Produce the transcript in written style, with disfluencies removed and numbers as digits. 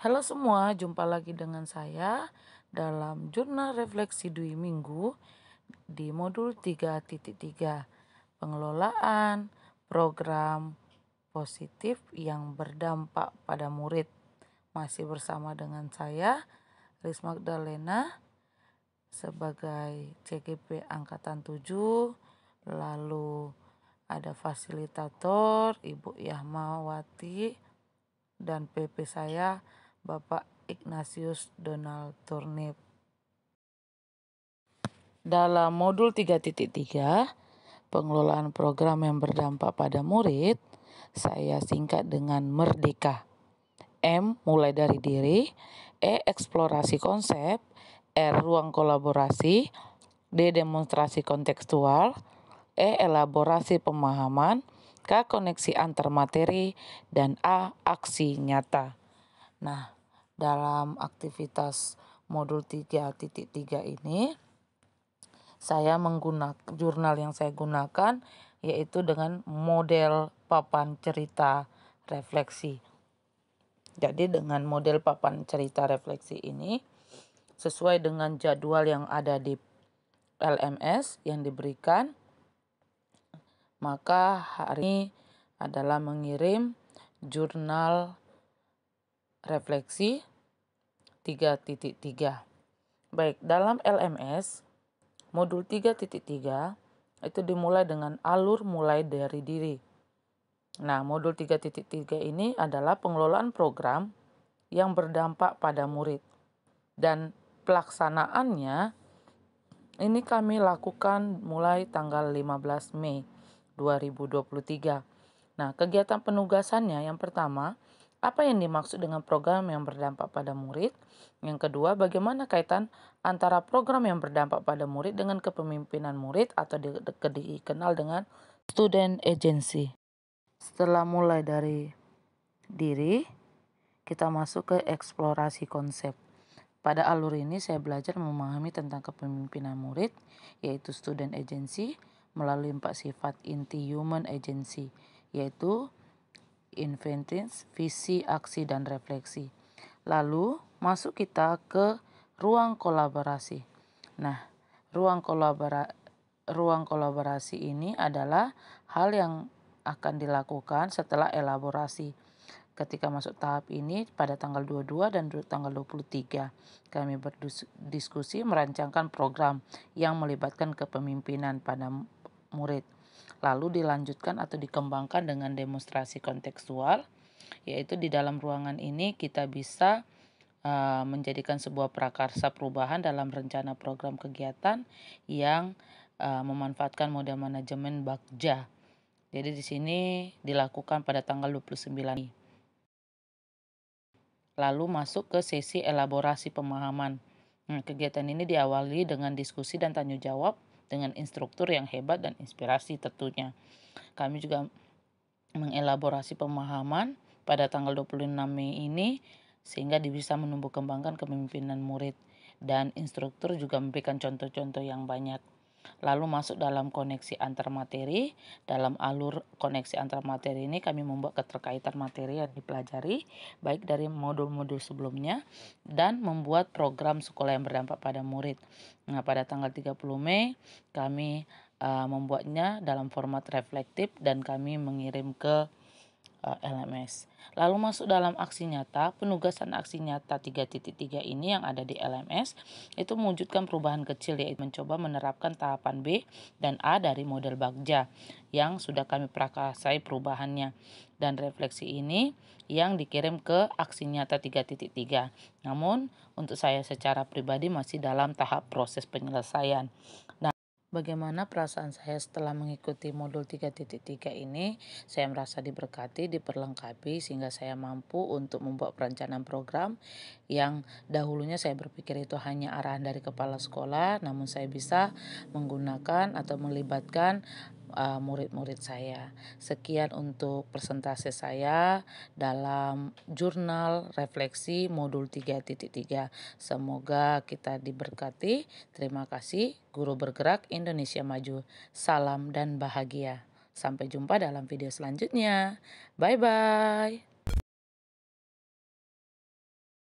Halo semua, jumpa lagi dengan saya dalam Jurnal Refleksi Dwi Minggu di modul 3.3, pengelolaan program positif yang berdampak pada murid. Masih bersama dengan saya, Risma Magdalena, sebagai CGP Angkatan 7, lalu ada fasilitator Ibu Yahmawati, dan PP saya Bapak Ignatius Donald Turnip. Dalam modul 3.3, pengelolaan program yang berdampak pada murid, saya singkat dengan Merdeka. M. Mulai dari diri. E. Eksplorasi konsep. R. Ruang kolaborasi. D. Demonstrasi kontekstual. E. Elaborasi pemahaman. K. Koneksi antar materi. Dan A. Aksi nyata. Nah, dalam aktivitas modul 3.3 ini, saya menggunakan jurnal yang saya gunakan yaitu dengan model papan cerita refleksi. Jadi dengan model papan cerita refleksi ini, sesuai dengan jadwal yang ada di LMS yang diberikan, maka hari ini adalah mengirim jurnal refleksi 3.3. Baik, dalam LMS modul 3.3 itu dimulai dengan alur mulai dari diri. Nah, modul 3.3 ini adalah pengelolaan program yang berdampak pada murid. Dan pelaksanaannya ini kami lakukan mulai tanggal 15 Mei 2023. Nah, kegiatan penugasannya yang pertama, apa yang dimaksud dengan program yang berdampak pada murid? Yang kedua, bagaimana kaitan antara program yang berdampak pada murid dengan kepemimpinan murid atau dikenal dengan student agency. Setelah mulai dari diri, kita masuk ke eksplorasi konsep. Pada alur ini saya belajar memahami tentang kepemimpinan murid, yaitu student agency, melalui 4 sifat inti human agency, yaitu inventif, visi, aksi, dan refleksi. Lalu masuk kita ke ruang kolaborasi. Nah, ruang kolaborasi ini adalah hal yang akan dilakukan setelah elaborasi. Ketika masuk tahap ini pada tanggal 22 dan tanggal 23, kami berdiskusi merancangkan program yang melibatkan kepemimpinan pada murid. Lalu dilanjutkan atau dikembangkan dengan demonstrasi kontekstual, yaitu di dalam ruangan ini kita bisa menjadikan sebuah prakarsa perubahan dalam rencana program kegiatan yang memanfaatkan model manajemen Bagja. Jadi di sini dilakukan pada tanggal 29. Lalu masuk ke sesi elaborasi pemahaman. Kegiatan ini diawali dengan diskusi dan tanya jawab dengan instruktur yang hebat dan inspirasi tentunya. Kami juga mengelaborasi pemahaman pada tanggal 26 Mei ini sehingga bisa menumbuh kembangkan kepemimpinan murid, dan instruktur juga memberikan contoh-contoh yang banyak. Lalu masuk dalam koneksi antar materi. Dalam alur koneksi antar materi ini kami membuat keterkaitan materi yang dipelajari baik dari modul-modul sebelumnya dan membuat program sekolah yang berdampak pada murid. Nah, pada tanggal 30 Mei kami membuatnya dalam format reflektif dan kami mengirim ke LMS. Lalu masuk dalam aksi nyata. Penugasan aksi nyata 3.3 ini yang ada di LMS itu mewujudkan perubahan kecil, yaitu mencoba menerapkan tahapan B dan A dari model Bagja yang sudah kami prakarsai perubahannya, dan refleksi ini yang dikirim ke aksi nyata 3.3. Namun untuk saya secara pribadi masih dalam tahap proses penyelesaian. Bagaimana perasaan saya setelah mengikuti modul 3.3 ini? Saya merasa diberkati, diperlengkapi sehingga saya mampu untuk membuat perencanaan program yang dahulunya saya berpikir itu hanya arahan dari kepala sekolah, namun saya bisa menggunakan atau melibatkan murid-murid saya. Sekian untuk presentasi saya dalam jurnal refleksi modul 3.3. Semoga kita diberkati. Terima kasih. Guru Bergerak Indonesia Maju. Salam dan bahagia. Sampai jumpa dalam video selanjutnya. Bye-bye.